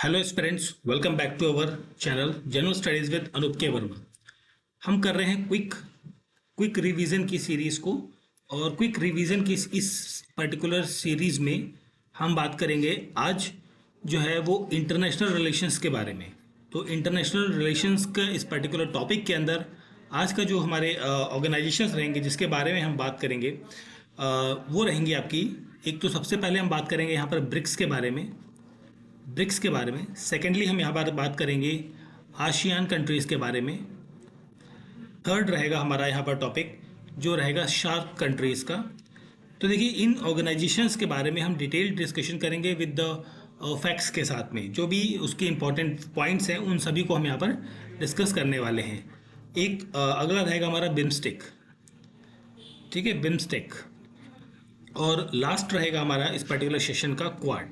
Hello students, welcome back to our channel general studies with Anup K Verma. हम कर रहे हैं क्विक रिवीजन की सीरीज को। और क्विक रिवीजन की इस पर्टिकुलर सीरीज में हम बात करेंगे आज जो है वो इंटरनेशनल रिलेशंस के बारे में। तो इंटरनेशनल रिलेशंस का इस पर्टिकुलर टॉपिक के अंदर आज का जो हमारे ऑर्गेनाइजेशंस रहेंगे जिसके बारे में हम बात करेंगे वो रहेंगी आपकी। एक तो सबसे पहले हम बात करेंगे यहाँ पर ब्रिक्स के बारे में। सेकेंडली हम यहाँ पर बात करेंगे आशियान कंट्रीज़ के बारे में। थर्ड रहेगा हमारा यहाँ पर टॉपिक जो रहेगा शार्क कंट्रीज़ का। तो देखिए, इन ऑर्गेनाइजेशंस के बारे में हम डिटेल्ड डिस्कशन करेंगे विद द फैक्ट्स के साथ में। जो भी उसके इंपॉर्टेंट पॉइंट्स हैं उन सभी को हम यहाँ पर डिस्कस करने वाले हैं। एक अगला रहेगा हमारा बिम्स्टेक, ठीक है, बिम्स्टेक। और लास्ट रहेगा हमारा इस पर्टिकुलर सेशन का क्वाड।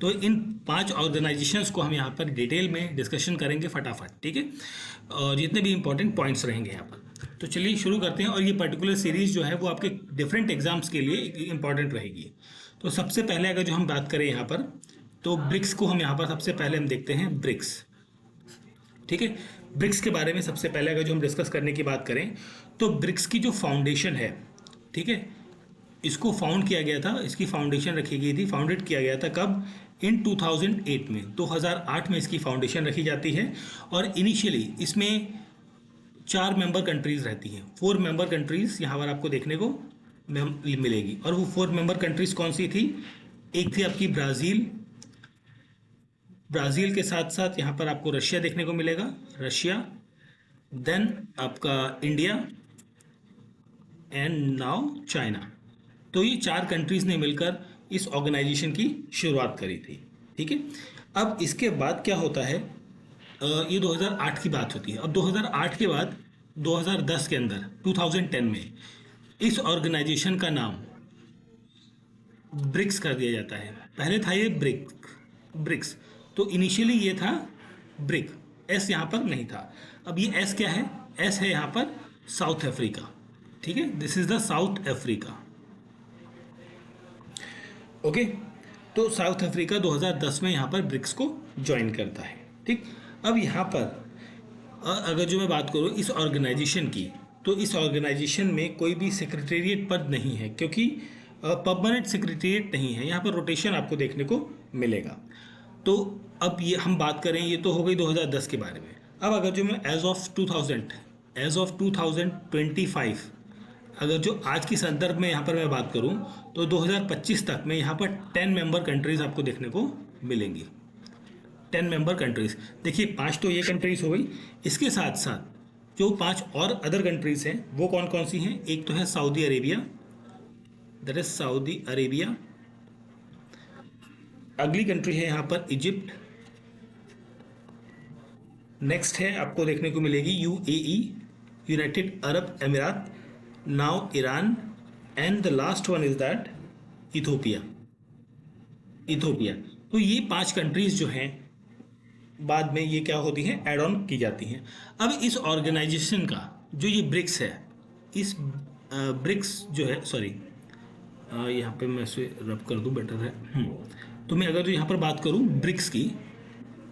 तो इन 5 ऑर्गेनाइजेशंस को हम यहाँ पर डिटेल में डिस्कशन करेंगे फटाफट, ठीक है, और जितने भी इंपॉर्टेंट पॉइंट्स रहेंगे यहाँ पर। तो चलिए शुरू करते हैं। और ये पर्टिकुलर सीरीज जो है वो आपके डिफरेंट एग्जाम्स के लिए इंपॉर्टेंट रहेगी। तो सबसे पहले अगर जो हम बात करें यहाँ पर, तो ब्रिक्स को हम यहाँ पर सबसे पहले हम देखते हैं ब्रिक्स, ठीक है। ब्रिक्स के बारे में सबसे पहले अगर जो हम डिस्कस करने की बात करें तो ब्रिक्स की जो फाउंडेशन है, ठीक है, इसको फाउंड किया गया था, इसकी फाउंडेशन रखी गई थी, फाउंडेड किया गया था कब? इन 2008 में, 2008 में इसकी फाउंडेशन रखी जाती है। और इनिशियली इसमें 4 मेंबर कंट्रीज़ रहती हैं, 4 मेंबर कंट्रीज़ यहाँ पर आपको देखने को मिलेगी। और वो 4 मेंबर कंट्रीज़ कौन सी थी? एक थी आपकी ब्राज़ील के साथ साथ यहाँ पर आपको रशिया देखने को मिलेगा, रशिया, देन आपका इंडिया एंड नाउ चाइना। तो ये 4 कंट्रीज़ ने मिलकर इस ऑर्गेनाइजेशन की शुरुआत करी थी, ठीक है। अब इसके बाद क्या होता है, ये 2008 की बात होती है। अब 2008 के बाद 2010 के अंदर 2010 में इस ऑर्गेनाइजेशन का नाम ब्रिक्स कर दिया जाता है। पहले था ये ब्रिक्स, तो इनिशियली ये था ब्रिक, एस यहाँ पर नहीं था। अब ये एस क्या है? एस है यहाँ पर साउथ अफ्रीका, ठीक है, this is the south Africa, okay. तो साउथ अफ्रीका 2010 में यहाँ पर ब्रिक्स को ज्वाइन करता है, ठीक। अब यहाँ पर अगर जो मैं बात करूँ इस ऑर्गेनाइजेशन की, तो इस ऑर्गेनाइजेशन में कोई भी सेक्रेटेरिएट पद नहीं है, क्योंकि परमानेंट सेक्रेटेरिएट नहीं है। यहाँ पर रोटेशन आपको देखने को मिलेगा। तो अब ये हम बात करें, ये तो हो गई 2010 के बारे में। अब अगर जो मैं एज ऑफ 2025 अगर जो आज की संदर्भ में यहाँ पर मैं बात करूँ तो 2025 तक में यहाँ पर 10 मेंबर कंट्रीज़ आपको देखने को मिलेंगी। 10 मेंबर कंट्रीज़, देखिए 5 तो ये कंट्रीज़ हो गई, इसके साथ साथ जो 5 और अदर कंट्रीज़ हैं वो कौन कौन सी हैं? एक तो है Saudi Arabia, that is Saudi Arabia. अगली कंट्री है यहाँ पर इजिप्ट। नेक्स्ट है आपको देखने को मिलेगी यूएई, यूनाइटेड अरब अमीरात, now Iran, and the last one is that Ethiopia. तो ये 5 कंट्रीज जो हैं बाद में ये क्या होती हैं, एड ऑन की जाती हैं। अब इस ऑर्गेनाइजेशन का जो ये ब्रिक्स है, इस ब्रिक्स जो है, सॉरी यहाँ पे मैं इसे रब कर दूँ, बेटर है। तो मैं अगर यहाँ पर बात करूँ ब्रिक्स की,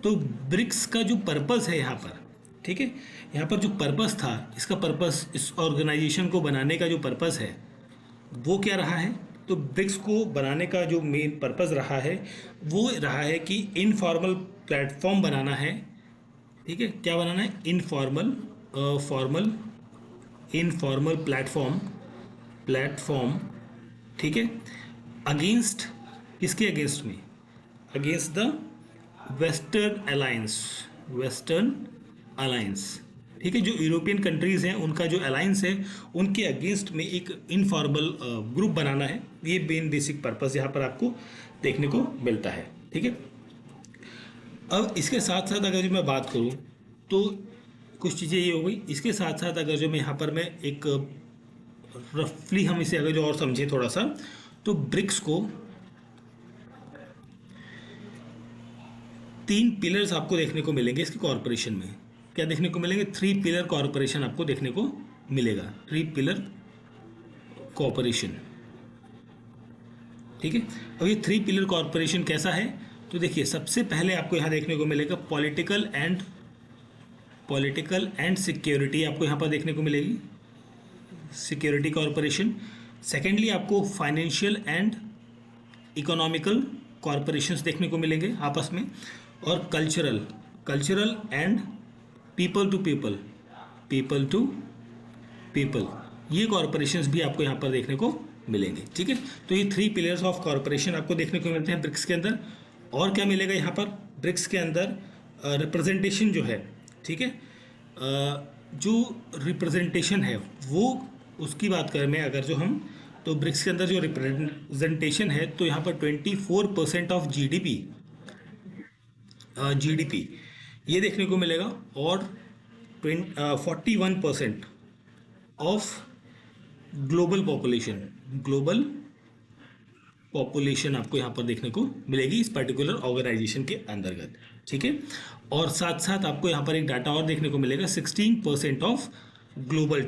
तो ब्रिक्स का जो पर्पस है यहाँ पर, ठीक है, यहाँ पर जो पर्पस था, इसका पर्पस, इस ऑर्गेनाइजेशन को बनाने का जो पर्पस है वो क्या रहा है? तो ब्रिक्स को बनाने का जो मेन पर्पस रहा है वो रहा है कि इनफॉर्मल प्लेटफॉर्म बनाना है, ठीक है। क्या बनाना है? इनफॉर्मल प्लेटफॉर्म, ठीक है। अगेंस्ट, किसके अगेंस्ट में? अगेंस्ट द वेस्टर्न अलायंस, ठीक है। जो यूरोपियन कंट्रीज़ हैं उनका जो अलायंस है उनके अगेंस्ट में एक इनफॉर्मल ग्रुप बनाना है। ये मेन बेसिक पर्पस यहाँ पर आपको देखने को मिलता है, ठीक है। अब इसके साथ साथ अगर जो मैं बात करूँ तो कुछ चीज़ें ये हो गई। इसके साथ साथ अगर जो मैं यहाँ पर मैं एक रफली हम इसे अगर जो और समझें थोड़ा सा, तो ब्रिक्स को 3 पिलर्स आपको देखने को मिलेंगे इसके कॉरपोरेशन में। क्या देखने को मिलेंगे? 3 पिलर कॉरपोरेशन आपको देखने को मिलेगा, 3 पिलर कॉरपोरेशन, ठीक है। अब ये 3 पिलर कॉरपोरेशन कैसा है? तो देखिए सबसे पहले आपको यहाँ देखने को मिलेगा पॉलिटिकल एंड सिक्योरिटी, आपको यहाँ पर देखने को मिलेगी सिक्योरिटी कॉरपोरेशन। सेकेंडली आपको फाइनेंशियल एंड इकोनॉमिकल कॉरपोरेशंस देखने को मिलेंगे आपस में, और cultural and people to people, ये कॉरपोरेशंस भी आपको यहाँ पर देखने को मिलेंगे। ठीक है, तो ये 3 पिलर्स ऑफ कॉरपोरेशन आपको देखने को मिलते हैं ब्रिक्स के अंदर। और क्या मिलेगा यहाँ पर ब्रिक्स के अंदर? रिप्रेजेंटेशन जो है, ठीक है, जो रिप्रेजेंटेशन है वो, उसकी बात करें मैं अगर जो हम, तो ब्रिक्स के अंदर जो रिप्रेजेंटेशन है, तो यहाँ पर 24% ऑफ जीडीपी ये देखने को मिलेगा, और 41% ऑफ ग्लोबल पॉपुलेशन आपको यहाँ पर देखने को मिलेगी इस पर्टिकुलर ऑर्गेनाइजेशन के अंतर्गत। ठीक है, और साथ साथ आपको यहाँ पर एक डाटा और देखने को मिलेगा, 16% ऑफ ग्लोबल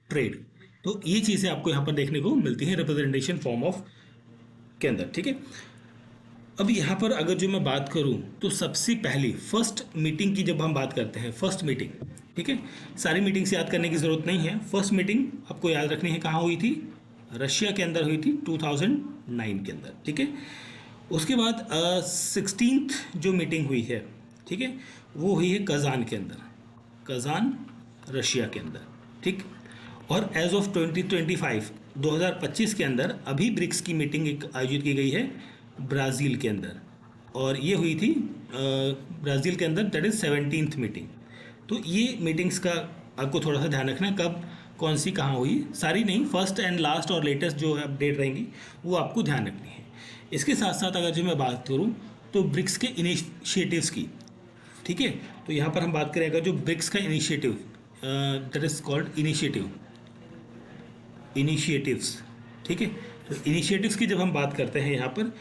ट्रेड। तो ये चीज़ें आपको यहाँ पर देखने को मिलती हैं रिप्रेजेंटेशन फॉर्म ऑफ के अंदर। ठीक है, अब यहाँ पर अगर जो मैं बात करूँ, तो सबसे पहली फर्स्ट मीटिंग की जब हम बात करते हैं, फर्स्ट मीटिंग, ठीक है, सारी मीटिंग्स याद करने की ज़रूरत नहीं है। फर्स्ट मीटिंग आपको याद रखनी है कहाँ हुई थी, रशिया के अंदर हुई थी 2009 के अंदर। ठीक है, उसके बाद 16th जो मीटिंग हुई है, ठीक है, वो हुई है कजान के अंदर, कजान रशिया के अंदर। ठीक, और एज ऑफ 2025 के अंदर अभी ब्रिक्स की मीटिंग एक आयोजित की गई है ब्राज़ील के अंदर, और ये हुई थी ब्राज़ील के अंदर, दैट इज़ 17th मीटिंग। तो ये मीटिंग्स का आपको थोड़ा सा ध्यान रखना, कब कौन सी कहाँ हुई, सारी नहीं, फर्स्ट एंड लास्ट और लेटेस्ट जो अपडेट रहेंगी वो आपको ध्यान रखनी है। इसके साथ साथ अगर जो मैं बात करूँ तो ब्रिक्स के इनिशिएटिव्स की, ठीक है, तो यहाँ पर हम बात करें अगर जो ब्रिक्स का initiative, that is called initiatives. ठीक है, तो इनिशिएटिव्स की जब हम बात करते हैं यहाँ पर,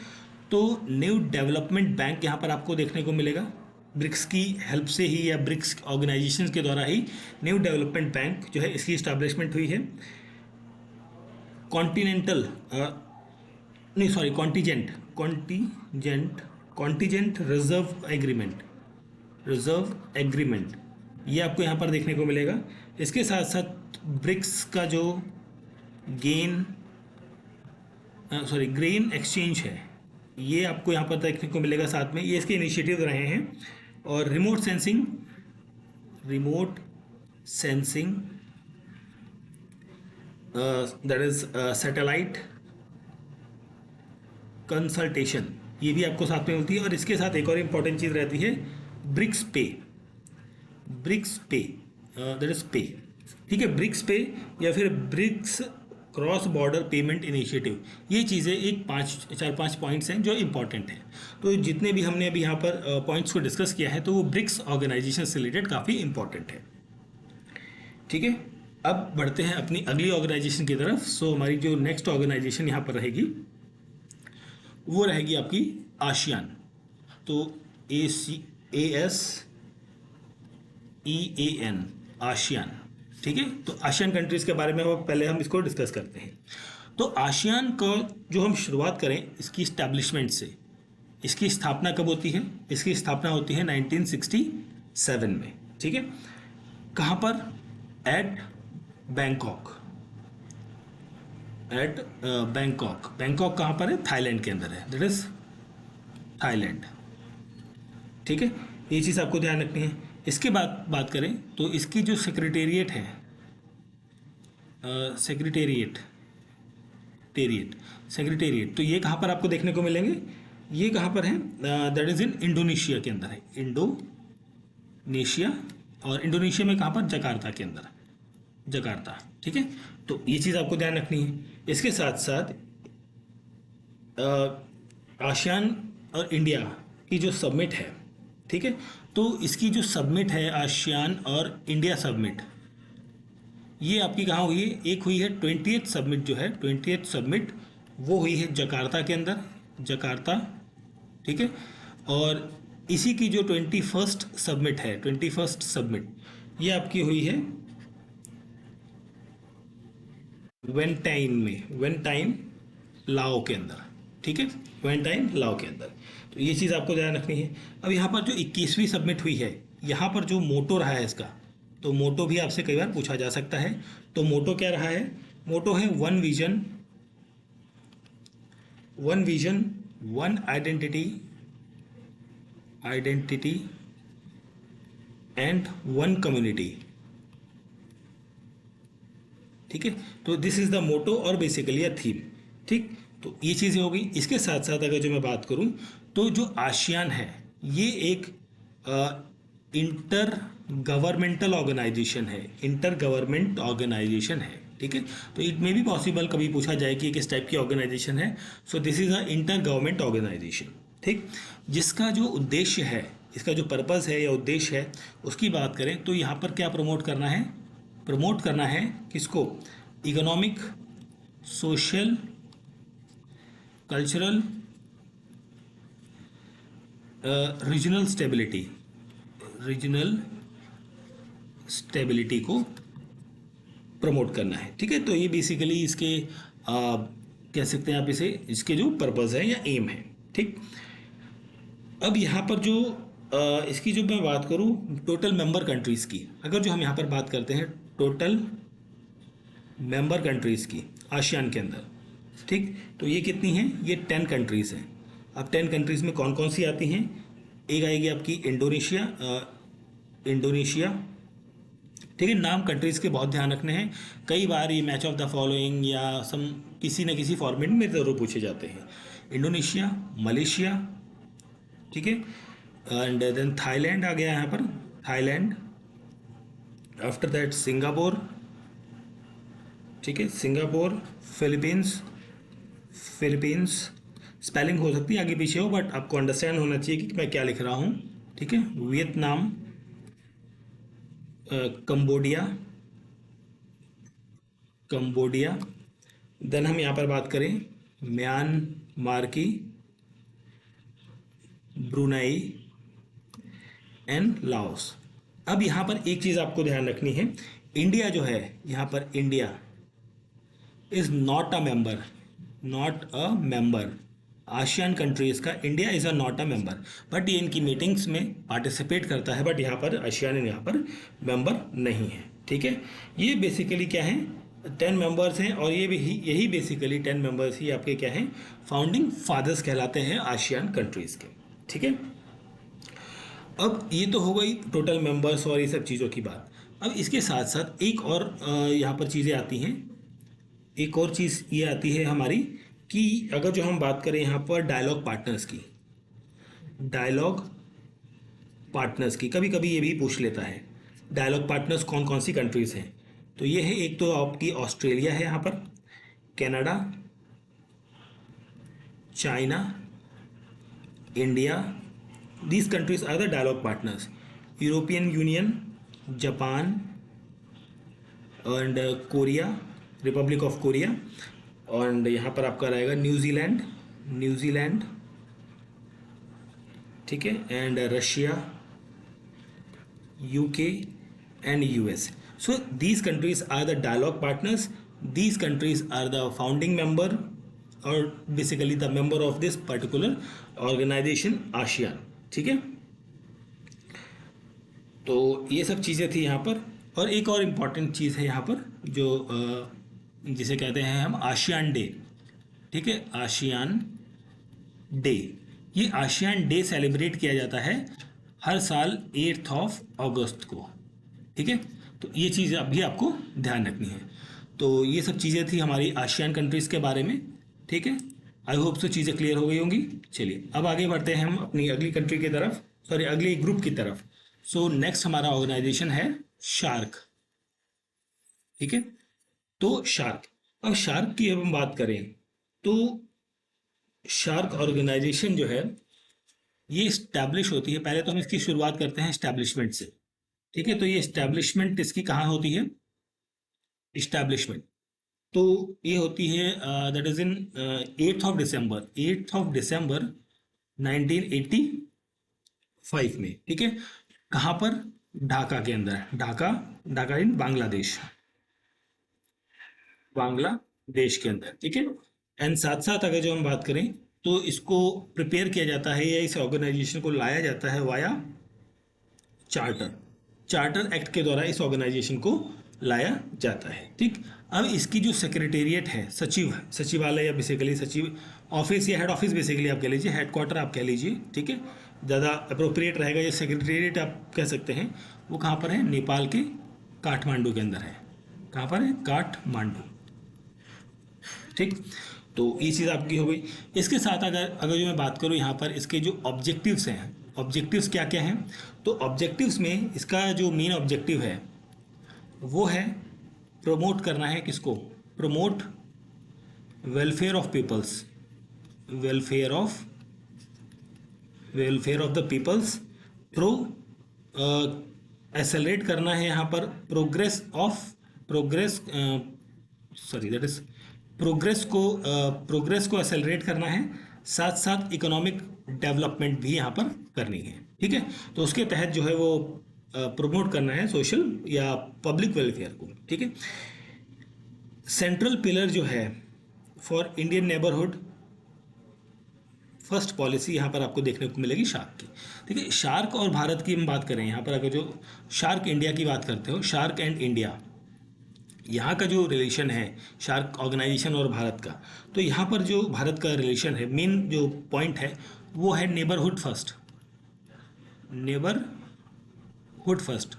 तो न्यू डेवलपमेंट बैंक यहाँ पर आपको देखने को मिलेगा। ब्रिक्स की हेल्प से ही या ब्रिक्स ऑर्गेनाइजेशंस के द्वारा ही न्यू डेवलपमेंट बैंक जो है इसकी इस्टेब्लिशमेंट हुई है। कॉन्टीजेंट रिजर्व एग्रीमेंट ये आपको यहाँ पर देखने को मिलेगा। इसके साथ साथ ब्रिक्स का जो ग्रेन एक्सचेंज है, ये आपको यहाँ पर देखने को मिलेगा साथ में, ये इसके इनिशिएटिव रहे हैं। और remote sensing that is satellite consultation, ये भी आपको साथ में मिलती है। और इसके साथ एक और इम्पॉर्टेंट चीज़ रहती है, ब्रिक्स पे दैट इज पे। ठीक है, ब्रिक्स पे या फिर BRICS cross border payment initiative, ये चीज़ें एक 4-5 पॉइंट्स हैं जो इम्पॉर्टेंट हैं। तो जितने भी हमने अभी यहाँ पर पॉइंट्स को डिस्कस किया है, तो वो ब्रिक्स ऑर्गेनाइजेशन से रिलेटेड काफ़ी इम्पॉर्टेंट है। ठीक है, अब बढ़ते हैं अपनी अगली ऑर्गेनाइजेशन की तरफ। सो हमारी जो नेक्स्ट ऑर्गेनाइजेशन यहाँ पर रहेगी वो रहेगी आपकी आसियान। तो ASEAN, आसियान। ठीक है, तो आसियान कंट्रीज़ के बारे में पहले हम इसको डिस्कस करते हैं। तो आसियान का जो हम शुरुआत करें इसकी इस्टेब्लिशमेंट से, इसकी स्थापना कब होती है? इसकी स्थापना होती है 1967 में। ठीक है, कहाँ पर? एट बैंकॉक कहाँ पर है? थाईलैंड के अंदर है, दैट इज थाईलैंड। ठीक है, ये चीज़ आपको ध्यान रखनी है। इसके बाद बात करें तो इसकी जो सेक्रेटेरिएट है, सेक्रेटेरिएट, तो ये कहाँ पर आपको देखने को मिलेंगे? ये कहाँ पर है? दैट इज़ इन इंडोनेशिया के अंदर है, इंडोनेशिया। और इंडोनेशिया में कहाँ पर? जकार्ता के अंदर, जकार्ता। ठीक है, तो ये चीज़ आपको ध्यान रखनी है। इसके साथ साथ आसियान और इंडिया की जो सबमिट है, ठीक है, तो इसकी जो सबमिट है आसियान और इंडिया सबमिट, ये आपकी कहाँ हुई है? एक हुई है 20th सबमिट, जो है 20th सबमिट वो हुई है जकार्ता के अंदर, जकार्ता। ठीक है, और इसी की जो 21st सबमिट है, 21st सबमिट ये आपकी हुई है वेंटाइन में, वेंटाइन लाओ के अंदर। ठीक है, वेलेंटाइन लाओ के अंदर। तो ये चीज़ आपको ध्यान रखनी है। अब यहाँ पर जो 21वीं सबमिट हुई है, यहाँ पर जो मोटो रहा है इसका, तो मोटो भी आपसे कई बार पूछा जा सकता है। तो मोटो क्या रहा है? मोटो है one vision, one identity and one community. ठीक है, तो दिस इज द मोटो और बेसिकली अ थीम। ठीक, तो ये चीज़ें हो गई। इसके साथ साथ अगर जो मैं बात करूं, तो जो आसियान है ये एक इंटर गवर्नमेंटल ऑर्गेनाइजेशन है, इंटर गवर्नमेंट ऑर्गेनाइजेशन है। ठीक है, तो इट मे बी पॉसिबल कभी पूछा जाए कि किस टाइप की ऑर्गेनाइजेशन है। So this is a inter government organisation. ठीक, जिसका जो उद्देश्य है, इसका जो पर्पज़ है या उद्देश्य है, उसकी बात करें तो यहाँ पर क्या प्रमोट करना है? प्रमोट करना है किसको? Economic, social, cultural, regional stability, regional stability को प्रमोट करना है। ठीक है, तो ये बेसिकली इसके कह सकते हैं आप इसे, इसके जो पर्पज़ है या एम है। ठीक, अब यहाँ पर जो इसकी जो मैं बात करूँ टोटल मेंबर कंट्रीज़ की, अगर जो हम यहाँ पर बात करते हैं टोटल मेंबर कंट्रीज़ की आसियान के अंदर, ठीक, तो ये कितनी हैं? ये 10 कंट्रीज़ हैं। अब 10 कंट्रीज़ में कौन कौन सी आती हैं? एक आएगी आपकी इंडोनेशिया, इंडोनेशिया। ठीक है, नाम कंट्रीज़ के बहुत ध्यान रखने हैं। कई बार ये मैच ऑफ द फॉलोइंग या सम किसी न किसी फॉर्मेट में ज़रूर पूछे जाते हैं। इंडोनेशिया, मलेशिया, ठीक है, एंड देन थाईलैंड आ गया यहाँ पर, थाईलैंड। आफ्टर दैट सिंगापुर, ठीक है, सिंगापुर, फिलीपींस, फिलीपींस स्पेलिंग हो सकती है आगे पीछे हो, बट आपको अंडरस्टैंड होना चाहिए कि मैं क्या लिख रहा हूँ। ठीक है, वियतनाम, कंबोडिया, कंबोडिया। देन हम यहाँ पर बात करें म्यांमार की, ब्रुनई एंड लाओस। अब यहाँ पर एक चीज़ आपको ध्यान रखनी है, इंडिया जो है यहाँ पर, India is not a member, not a member. ASEAN countries का India is a not a member, but ये इनकी मीटिंग्स में पार्टिसिपेट करता है, बट यहाँ पर आसियान यहाँ पर मेंबर नहीं है। ठीक है, ये बेसिकली क्या है? 10 मेंबर्स हैं, और ये भी यही बेसिकली 10 मेंबर्स ही आपके क्या हैं? फाउंडिंग फादर्स कहलाते हैं आसियान कंट्रीज़ के। ठीक है, अब ये तो हो गई टोटल मेंबर्स और ये सब चीज़ों की बात। अब इसके साथ साथ एक और यहाँ पर चीज़ें आती हैं। एक और चीज़ ये आती है हमारी कि अगर जो हम बात करें यहाँ पर डायलॉग पार्टनर्स की, डायलॉग पार्टनर्स की कभी कभी ये भी पूछ लेता है, डायलॉग पार्टनर्स कौन कौन सी कंट्रीज़ हैं। तो ये है, एक तो आपकी ऑस्ट्रेलिया है यहाँ पर, Canada, China, India, these countries are the dialogue partners. European Union, Japan and Korea, Republic of Korea, और यहाँ पर आपका रहेगा न्यूजीलैंड, न्यूजीलैंड, ठीक है, and Russia, UK and US. So these countries are the dialogue partners, these countries are the founding member और basically the member of this particular organisation ASEAN. ठीक है, तो ये सब चीज़ें थी यहाँ पर। और एक और इम्पॉर्टेंट चीज़ है यहाँ पर जो जिसे कहते हैं हम आसियान डे। ठीक है, आसियान डे, ये आसियान डे सेलिब्रेट किया जाता है हर साल 8 अगस्त को। ठीक है, तो ये चीज़ अभी आपको ध्यान रखनी है। तो ये सब चीज़ें थी हमारी आसियान कंट्रीज़ के बारे में। ठीक है, आई होप सो चीज़ें क्लियर हो गई होंगी। चलिए अब आगे बढ़ते हैं हम अपनी अगली कंट्री की तरफ, सॉरी अगले ग्रुप की तरफ। सो नेक्स्ट हमारा ऑर्गेनाइजेशन है शार्क। ठीक है, तो शार्क, अब शार्क की अब हम बात करें तो शार्क ऑर्गेनाइजेशन जो है ये इस्टेब्लिश होती है, पहले तो हम इसकी शुरुआत करते हैं इस्टेब्लिशमेंट से। ठीक है, तो ये इस्टेब्लिशमेंट इसकी कहाँ होती है? इस्टेब्लिशमेंट तो ये होती है दैट इज इन 8 दिसंबर, 8 दिसंबर 1985 में। ठीक है, कहाँ पर? ढाका के अंदर, ढाका, ढाका इन बांग्लादेश, बांग्लादेश के अंदर। ठीक है, एंड साथ साथ अगर जो हम बात करें तो इसको प्रिपेयर किया जाता है या इस ऑर्गेनाइजेशन को लाया जाता है वाया चार्टर। चार्टर एक्ट के द्वारा इस ऑर्गेनाइजेशन को लाया जाता है। ठीक, अब इसकी जो सेक्रेटेरिएट है, सचिव, सचिवालय या बेसिकली सचिव ऑफिस या हेड ऑफिस बेसिकली आप कह लीजिए, हेडक्वार्टर आप कह लीजिए, ठीक है, ज़्यादा अप्रोप्रिएट रहेगा, या सेक्रेटेरिएट आप कह सकते हैं, वो कहाँ पर है? नेपाल के काठमांडू के अंदर है। कहाँ पर है? काठमांडू। ठीक, तो ये चीज़ आपकी हो गई। इसके साथ अगर अगर जो मैं बात करूँ यहाँ पर इसके जो ऑब्जेक्टिव्स हैं, ऑब्जेक्टिव्स क्या क्या हैं, तो ऑब्जेक्टिव्स में इसका जो मेन ऑब्जेक्टिव है वो है प्रमोट करना है, किसको? Promote welfare of peoples, welfare of the peoples. Pro accelerate करना है यहाँ पर progress of progress sorry that is progress को एक्सेलरेट करना है, साथ साथ इकोनॉमिक डेवलपमेंट भी यहाँ पर करनी है। ठीक है, तो उसके तहत जो है वो प्रमोट करना है सोशल या पब्लिक वेलफेयर को। ठीक है, सेंट्रल पिलर जो है for Indian neighbourhood first policy यहाँ पर आपको देखने को मिलेगी शार्क की। ठीक है, शार्क और भारत की हम बात करें यहाँ पर, अगर जो शार्क इंडिया की बात करते हो, शार्क एंड इंडिया, यहाँ का जो रिलेशन है शार्क ऑर्गेनाइजेशन और भारत का, तो यहाँ पर जो भारत का रिलेशन है, मेन जो पॉइंट है वो है नेबरहुड फर्स्ट, नेबरहुड फर्स्ट।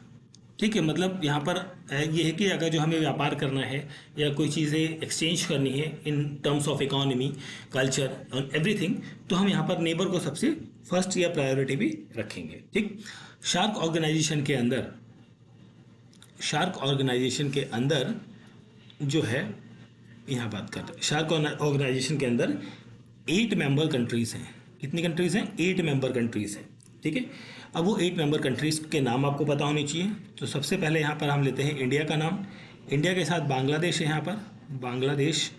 ठीक है, मतलब यहाँ पर ये है कि अगर जो हमें व्यापार करना है या कोई चीज़ें एक्सचेंज करनी है in terms of economy, culture और एवरीथिंग, तो हम यहाँ पर नेबर को सबसे फर्स्ट या प्रायोरिटी भी रखेंगे। ठीक, शार्क ऑर्गेनाइजेशन के अंदर, शार्क ऑर्गेनाइजेशन के अंदर जो है, यहाँ बात करते हैं, शार्क ऑर्गेनाइजेशन के अंदर 8 मेंबर कंट्रीज़ हैं। कितनी कंट्रीज़ हैं? 8 मेंबर कंट्रीज़ हैं। ठीक है, अब वो 8 मेंबर कंट्रीज़ के नाम आपको पता होने चाहिए। तो सबसे पहले यहाँ पर हम लेते हैं इंडिया का नाम। इंडिया के साथ बांग्लादेश है यहाँ पर, बांग्लादेश।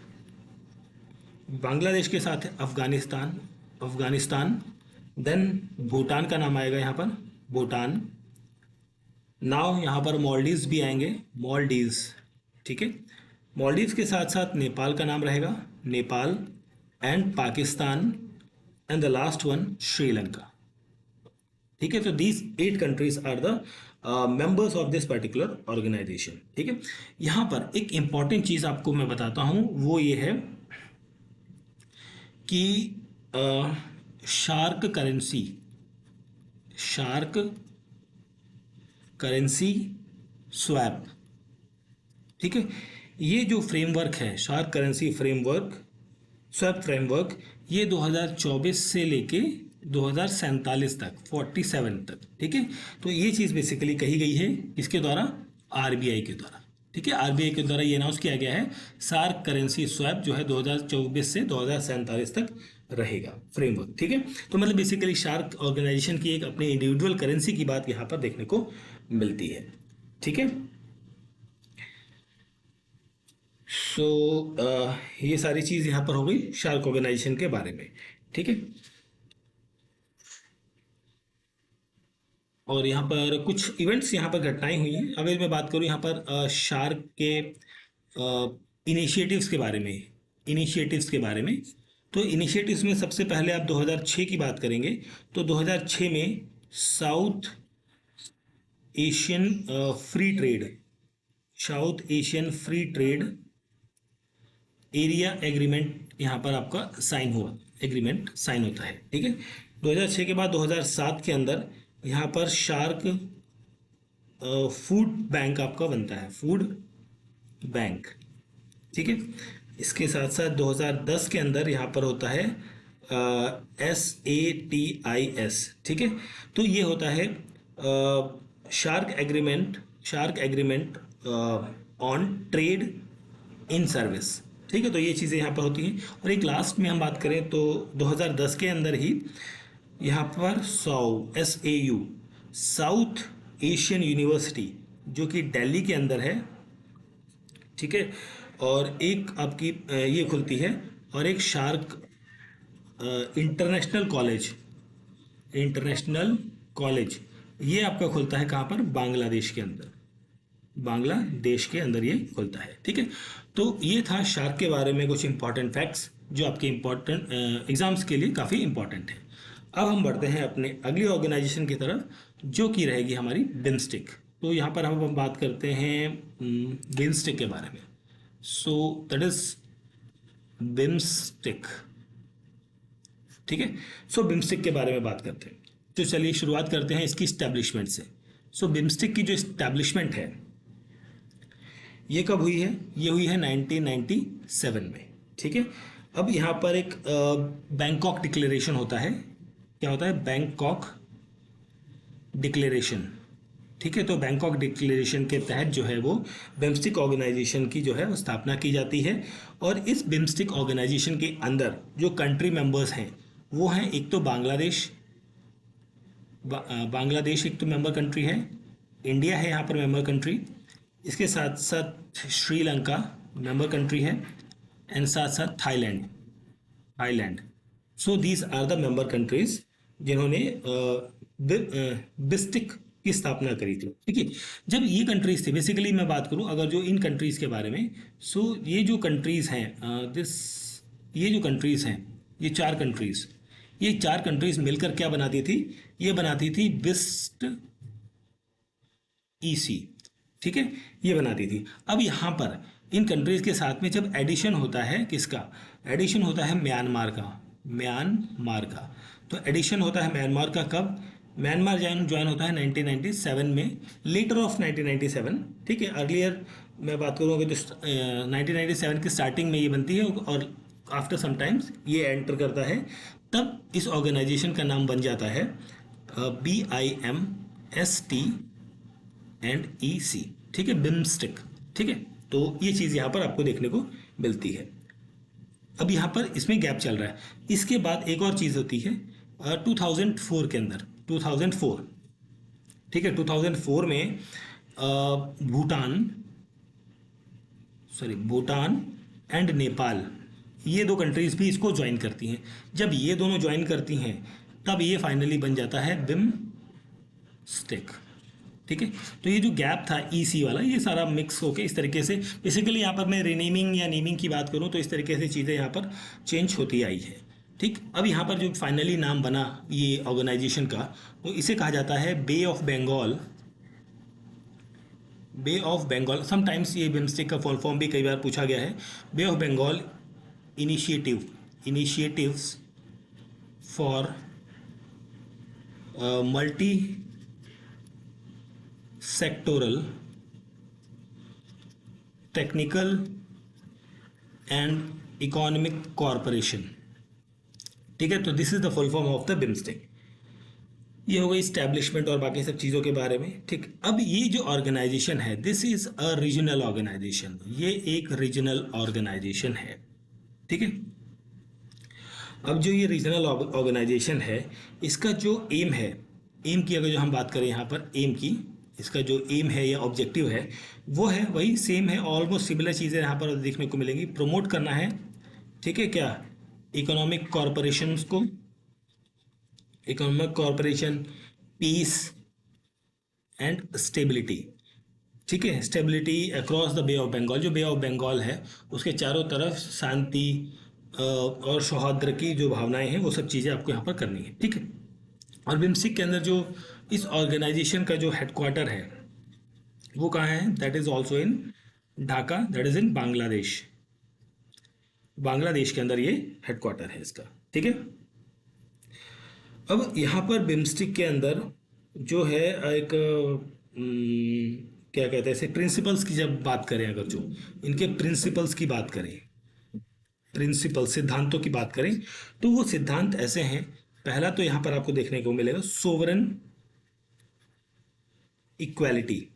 बांग्लादेश के साथ है अफगानिस्तान, अफगानिस्तान। देन भूटान का नाम आएगा यहाँ पर, भूटान। नाउ यहाँ पर मॉलडीव्स भी आएंगे, मॉलडीव्स। ठीक है, मॉलडीव्स के साथ साथ नेपाल का नाम रहेगा, Nepal, and Pakistan, and the last one Sri Lanka. ठीक है, तो these 8 countries are the members of this particular organisation. ठीक है, यहाँ पर एक इंपॉर्टेंट चीज़ आपको मैं बताता हूँ, वो ये है कि shark currency, shark currency swap. ठीक है, ये जो फ्रेमवर्क है, shark currency framework, swap framework, ये 2024 से लेके 2047 तक, 47 तक। ठीक है, तो ये चीज़ बेसिकली कही गई है किसके द्वारा? आरबीआई के द्वारा। ठीक है, आरबीआई के द्वारा ये अनाउंस किया गया है, शार्क करेंसी स्वैप जो है 2024 से 2047 तक रहेगा फ्रेमवर्क। ठीक है, तो मतलब बेसिकली शार्क ऑर्गेनाइजेशन की एक अपनी इंडिविजुअल करेंसी की बात यहाँ पर देखने को मिलती है। ठीक है, सो ये सारी चीज़ यहाँ पर हो गई शार्क ऑर्गेनाइजेशन के बारे में। ठीक है, और यहाँ पर कुछ इवेंट्स, यहाँ पर घटनाएं हुई हैं। अगर मैं बात करूँ यहाँ पर शार्क के इनिशिएटिव्स के बारे में, इनिशिएटिव्स के बारे में, तो इनिशिएटिव्स में सबसे पहले आप 2006 की बात करेंगे, तो 2006 में south Asian free trade, south Asian free trade area agreement यहाँ पर आपका साइन हुआ, एग्रीमेंट साइन होता है। ठीक है, 2006 के बाद 2007 के अंदर यहाँ पर शार्क फूड बैंक आपका बनता है, फूड बैंक। ठीक है, इसके साथ साथ 2010 के अंदर यहाँ पर होता है SATIS। ठीक है, तो ये होता है shark agreement, shark agreement on trade in service. ठीक है, तो ये चीज़ें यहाँ पर होती हैं। और एक लास्ट में हम बात करें तो 2010 के अंदर ही यहाँ पर SAU, साउथ एशियन यूनिवर्सिटी, जो कि दिल्ली के अंदर है। ठीक है, और एक आपकी ये खुलती है, और एक shark international college, international college, ये आपका खुलता है कहाँ पर? बांग्लादेश के अंदर, बांग्लादेश के अंदर ये खुलता है। ठीक है, तो ये था शार्क के बारे में कुछ इंपॉर्टेंट फैक्ट्स। जो आपके इम्पोर्टेंट एग्जाम्स के लिए काफ़ी इम्पोर्टेंट है। अब हम बढ़ते हैं अपने अगली ऑर्गेनाइजेशन की तरफ, जो कि रहेगी हमारी बिम्स्टिक। तो यहाँ पर हम बात करते हैं बिम्स्टिक के बारे में। सो दैट इज बिम्स्टिक, ठीक है। सो बिम्स्टिक के बारे में बात करते हैं। तो चलिए शुरुआत करते हैं इसकी इस्टेब्लिशमेंट से। सो बिम्स्टिक की जो इस्टेब्लिशमेंट है ये कब हुई है? ये हुई है 1997 में, ठीक है। अब यहाँ पर एक बैंकॉक डिक्लेरेशन होता है। क्या होता है? बैंकॉक डिक्लेरेशन, ठीक है। तो बैंकॉक डिक्लेरेशन के तहत जो है वो बिम्स्टिक ऑर्गेनाइजेशन की जो है वो स्थापना की जाती है। और इस बिम्स्टिक ऑर्गेनाइजेशन के अंदर जो कंट्री मेंबर्स हैं वो हैं, एक तो बांग्लादेश, बांग्लादेश एक तो मेंबर कंट्री है, इंडिया है यहाँ पर मेंबर कंट्री, इसके साथ साथ श्रीलंका मेंबर कंट्री है, एंड साथ साथ Thailand, Thailand. So these are the member countries जिन्होंने बिस्टिक की स्थापना करी थी, ठीक है। जब ये कंट्रीज थे, बेसिकली मैं बात करूं अगर जो इन कंट्रीज के बारे में, सो ये जो कंट्रीज हैं ये जो कंट्रीज हैं, ये चार कंट्रीज मिलकर क्या बनाती थी? ये बनाती थी बिस्ट ईसी, ठीक है, ये बनाती थी। अब यहाँ पर इन कंट्रीज के साथ में जब एडिशन होता है, किसका एडिशन होता है? म्यांमार का, म्यांमार का। तो एडिशन होता है म्यांमार का कब? म्यांमार ज्वाइन होता है 1997 में, लेटर ऑफ 1997, ठीक है। अर्लियर मैं बात करूँगा तो 1997 की स्टार्टिंग में ये बनती है, और आफ्टर सम टाइम्स ये एंटर करता है। तब इस ऑर्गेनाइजेशन का नाम बन जाता है BIMST&EC, ठीक है, बिम्स्टिक, ठीक है। तो ये चीज़ यहाँ पर आपको देखने को मिलती है। अब यहाँ पर इसमें गैप चल रहा है। इसके बाद एक और चीज़ होती है 2004 के अंदर, 2004, ठीक है, 2004 में भूटान एंड नेपाल, ये दो कंट्रीज भी इसको ज्वाइन करती हैं। जब ये दोनों ज्वाइन करती हैं तब ये फाइनली बन जाता है बिम्स्टिक, ठीक है। तो ये जो गैप था ईसी वाला, ये सारा मिक्स होके इस तरीके से, बेसिकली यहाँ पर मैं रीनेमिंग या नेमिंग की बात करूँ तो इस तरीके से चीज़ें यहाँ पर चेंज होती आई है, ठीक। अब यहाँ पर जो फाइनली नाम बना ये ऑर्गेनाइजेशन का, तो इसे कहा जाता है bay of Bengal, bay of Bengal. Sometimes ये बिम्स्टिक का फुल फॉर्म भी कई बार पूछा गया है। Bay of Bengal initiatives for multi sectoral technical and economic corporation, ठीक है। तो this is the full form of the BIMSTEC. ये हो गई स्टैब्लिशमेंट और बाकी सब चीज़ों के बारे में, ठीक। अब ये जो ऑर्गेनाइजेशन है, this is a regional organisation, ये एक रीजनल ऑर्गेनाइजेशन है, ठीक है। अब जो ये रीजनल ऑर्गेनाइजेशन है, इसका जो एम है, एम की अगर जो हम बात करें यहाँ पर एम की, इसका जो एम है या ऑब्जेक्टिव है वो है वही सेम है, ऑलमोस्ट सिमिलर चीज़ें यहाँ पर देखने को मिलेंगी। प्रमोट करना है, ठीक है, क्या? इकोनॉमिक कॉरपोरेशंस को, economic corporation, peace and stability, ठीक है, stability across the bay of Bengal. जो बे ऑफ बंगाल है उसके चारों तरफ शांति और सौहार्द की जो भावनाएं हैं वो सब चीज़ें आपको यहाँ पर करनी है, ठीक है। और बिम्स्टिक के अंदर जो इस ऑर्गेनाइजेशन का जो हेडक्वार्टर है वो कहाँ है? That is also in Dhaka, that is in Bangladesh. Bangladesh के अंदर ये हेडक्वार्टर है इसका, ठीक है। अब यहाँ पर बिम्स्टिक के अंदर जो है एक क्या कहते हैं इसे, प्रिंसिपल्स की जब बात करें, अगर जो इनके प्रिंसिपल्स की बात करें, प्रिंसिपल सिद्धांतों की बात करें, तो वो सिद्धांत ऐसे हैं। पहला तो यहाँ पर आपको देखने को मिलेगा sovereign equality,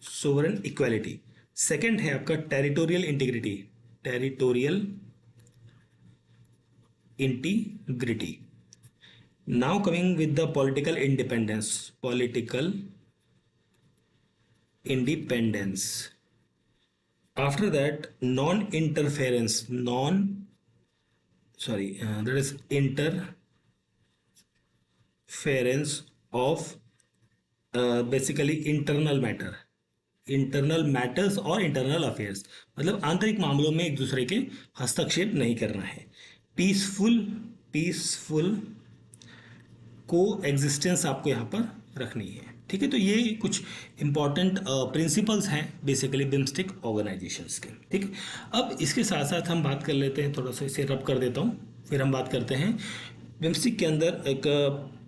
sovereign equality. Second है आपका territorial integrity, territorial integrity. Now coming with the political independence, political independence. After that non interference, that is interference of basically internal matter, internal matters और इंटरनल अफेयर्स, मतलब आंतरिक मामलों में एक दूसरे के हस्तक्षेप नहीं करना है। पीसफुल पीसफुल को एग्जिस्टेंस आपको यहाँ पर रखनी है। ठीक है, तो ये कुछ इंपॉर्टेंट प्रिंसिपल्स हैं बेसिकली बिम्स्टिक ऑर्गेनाइजेशंस के। ठीक है, अब इसके साथ साथ हम बात कर लेते हैं, थोड़ा सा इसे रब कर देता हूँ, फिर हम बात करते हैं बिम्स्टिक के अंदर एक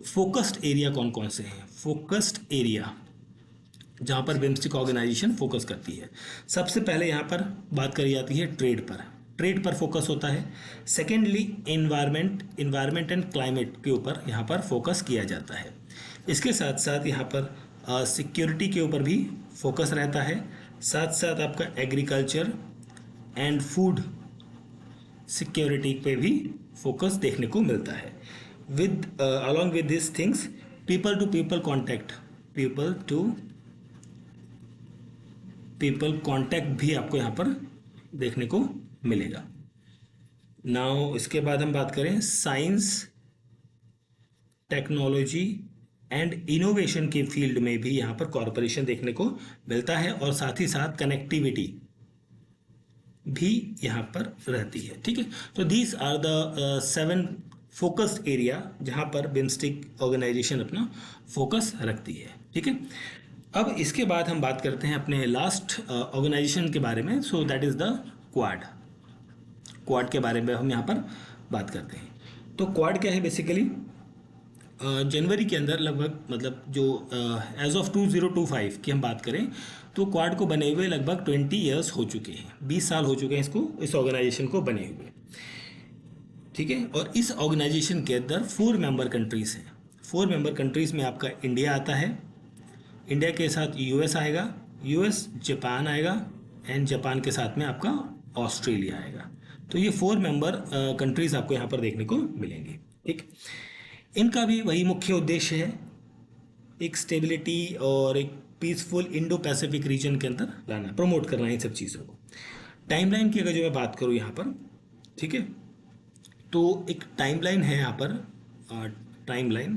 फोकस्ड एरिया कौन कौन से हैं। फोकस्ड एरिया जहाँ पर बिम्स्टिक ऑर्गेनाइजेशन फोकस करती है, सबसे पहले यहाँ पर बात करी जाती है ट्रेड पर फोकस होता है। सेकेंडली इन्वायरमेंट एंड क्लाइमेट के ऊपर यहाँ पर फोकस किया जाता है। इसके साथ साथ यहाँ पर सिक्योरिटी के ऊपर भी फोकस रहता है। साथ साथ आपका एग्रीकल्चर एंड फूड सिक्योरिटी पे भी फोकस देखने को मिलता है। With along with this things people to people contact भी आपको यहाँ पर देखने को मिलेगा। नाउ इसके बाद हम बात करें साइंस टेक्नोलॉजी एंड इनोवेशन के फील्ड में भी यहाँ पर कॉरपोरेशन देखने को मिलता है, और साथ ही साथ कनेक्टिविटी भी यहाँ पर रहती है। ठीक है, तो these are the 7 focused area जहाँ पर बिम्स्टिक ऑर्गेनाइजेशन अपना फोकस रखती है। ठीक है, अब इसके बाद हम बात करते हैं अपने लास्ट ऑर्गेनाइजेशन के बारे में। So that is the quad के बारे में हम यहाँ पर बात करते हैं। तो क्वाड क्या है बेसिकली, जनवरी के अंदर लगभग, मतलब जो एज ऑफ 2025 की हम बात करें तो क्वाड को बने हुए लगभग 20 ईयर्स हो चुके हैं, 20 साल हो चुके हैं इस ऑर्गेनाइजेशन को बने हुए। ठीक है, और इस ऑर्गेनाइजेशन के अंदर 4 मेंबर कंट्रीज़ हैं। 4 मेंबर कंट्रीज़ में आपका इंडिया आता है, इंडिया के साथ यूएस आएगा, यूएस जापान आएगा, एंड जापान के साथ में आपका ऑस्ट्रेलिया आएगा। तो ये 4 मेंबर कंट्रीज़ आपको यहाँ पर देखने को मिलेंगे। ठीक, इनका भी वही मुख्य उद्देश्य है, एक स्टेबिलिटी और एक पीसफुल इंडो पैसिफिक रीजन के अंदर लाना, प्रमोट करना इन सब चीज़ों को। टाइमलाइन की अगर जो मैं बात करूँ यहाँ पर, ठीक है, तो एक टाइमलाइन है यहाँ पर, टाइमलाइन,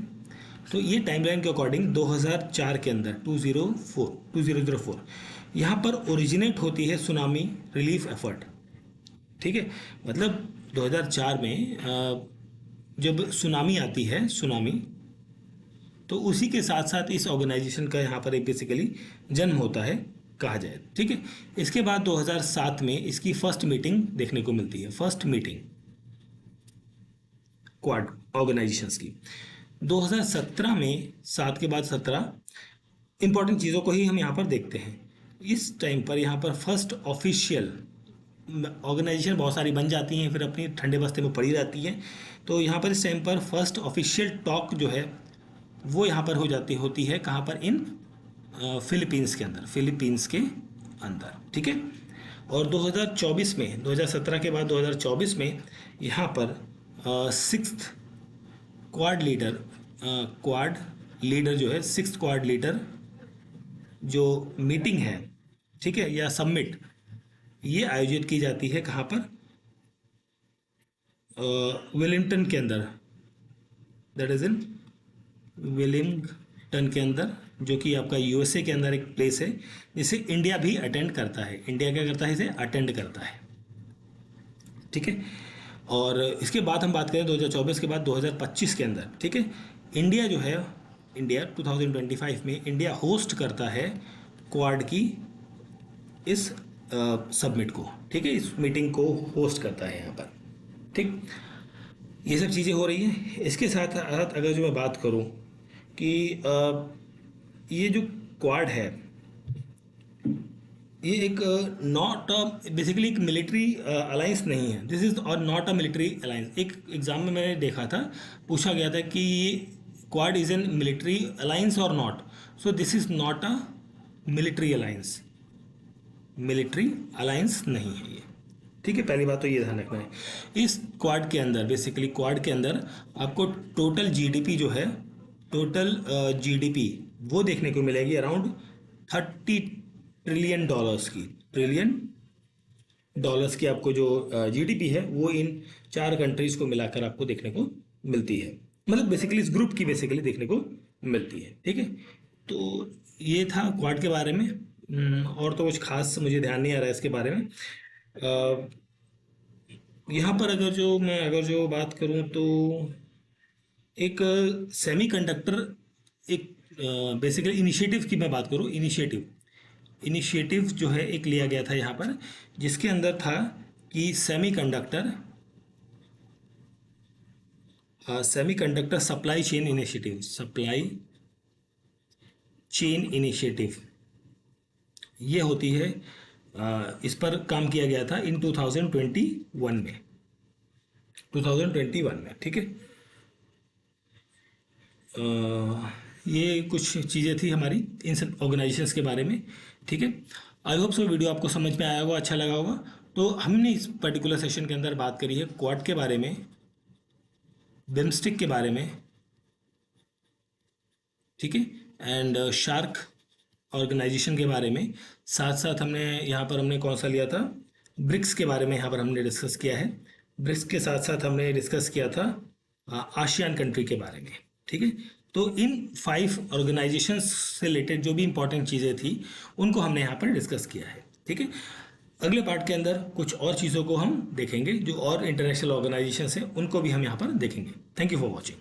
तो ये टाइमलाइन के अकॉर्डिंग 2004 के अंदर 2004 यहाँ पर ओरिजिनेट होती है सुनामी रिलीफ एफर्ट। ठीक है, मतलब 2004 में जब सुनामी आती है, तो उसी के साथ साथ इस ऑर्गेनाइजेशन का यहाँ पर एक बेसिकली जन्म होता है कहा जाए। ठीक है, इसके बाद 2007 में इसकी फर्स्ट मीटिंग देखने को मिलती है, फर्स्ट मीटिंग क्वाड ऑर्गेनाइजेशंस की 2017 में। 7 के बाद 17 इंपॉर्टेंट चीज़ों को ही हम यहाँ पर देखते हैं। इस टाइम पर यहाँ पर फर्स्ट ऑफिशियल ऑर्गेनाइजेशन बहुत सारी बन जाती हैं, फिर अपनी ठंडे बस्ते में पड़ी रहती हैं, तो यहाँ पर इस टाइम पर फर्स्ट ऑफिशियल टॉक जो है वो यहाँ पर होती है कहाँ पर, इन फिलीपींस के अंदर। ठीक है, और 2024 में, 2017 के बाद 2024 में यहाँ पर 6th क्वाड लीडर जो है, 6th क्वाड लीडर जो मीटिंग है, ठीक है, या समिट, ये आयोजित की जाती है कहाँ पर, वेलिंगटन के अंदर, दैट इज इन वेलिंगटन के अंदर, जो कि आपका यूएसए के अंदर एक प्लेस है, जिसे इंडिया भी अटेंड करता है। इंडिया क्या करता है, इसे अटेंड करता है। ठीक है, और इसके बाद हम बात करें 2024 के बाद 2025 के अंदर, ठीक है, इंडिया जो है, इंडिया 2025 में इंडिया होस्ट करता है क्वाड की इस सबमिट को। ठीक है, इस मीटिंग को होस्ट करता है यहाँ पर। ठीक, ये सब चीज़ें हो रही हैं। इसके साथ साथ अगर जो मैं बात करूँ कि ये जो क्वाड है, ये एक नॉट बेसिकली एक मिलिट्री अलायंस नहीं है, दिस इज और नॉट अ मिलिट्री अलायंस। एक एग्जाम में मैंने देखा था, पूछा गया था कि Quad is an military alliance और not, so this is not a military alliance, नहीं है ये। ठीक है, पहली बात तो ये ध्यान रखना है। इस क्वाड के अंदर, बेसिकली क्वाड के अंदर आपको टोटल जीडीपी जो है, टोटल जीडीपी वो देखने को मिलेगी अराउंड 30 ट्रिलियन डॉलर्स की आपको जो जीडीपी है वो इन 4 कंट्रीज़ को मिलाकर आपको देखने को मिलती है, मतलब बेसिकली इस ग्रुप की बेसिकली देखने को मिलती है। ठीक है, तो ये था क्वाड के बारे में। और तो कुछ खास मुझे ध्यान नहीं आ रहा है इसके बारे में। यहाँ पर अगर जो बात करूँ तो एक सेमीकंडक्टर, एक बेसिकली इनिशिएटिव की मैं बात करूँ, इनिशिएटिव जो है एक लिया गया था यहाँ पर, जिसके अंदर था कि सेमीकंडक्टर सप्लाई चेन इनिशिएटिव ये होती है। इस पर काम किया गया था इन 2021 में, ठीक है। ये कुछ चीज़ें थी हमारी इन सब ऑर्गेनाइजेशंस के बारे में, ठीक है। आई होप सो वीडियो आपको समझ में आया होगा, अच्छा लगा होगा। तो हमने इस पर्टिकुलर सेशन के अंदर बात करी है क्वाड के बारे में, बिमस्टिक के बारे में, ठीक है, एंड शार्क ऑर्गेनाइजेशन के बारे में। साथ साथ हमने कौन सा लिया था, ब्रिक्स के बारे में यहाँ पर हमने डिस्कस किया है। ब्रिक्स के साथ साथ हमने डिस्कस किया था आसियान कंट्री के बारे में, ठीक है। तो इन 5 ऑर्गेनाइजेशंस से रिलेटेड जो भी इंपॉर्टेंट चीज़ें थी उनको हमने यहाँ पर डिस्कस किया है, ठीक है। अगले पार्ट के अंदर कुछ और चीज़ों को हम देखेंगे, जो और इंटरनेशनल ऑर्गेनाइजेशंस हैं उनको भी हम यहाँ पर देखेंगे। Thank you for watching.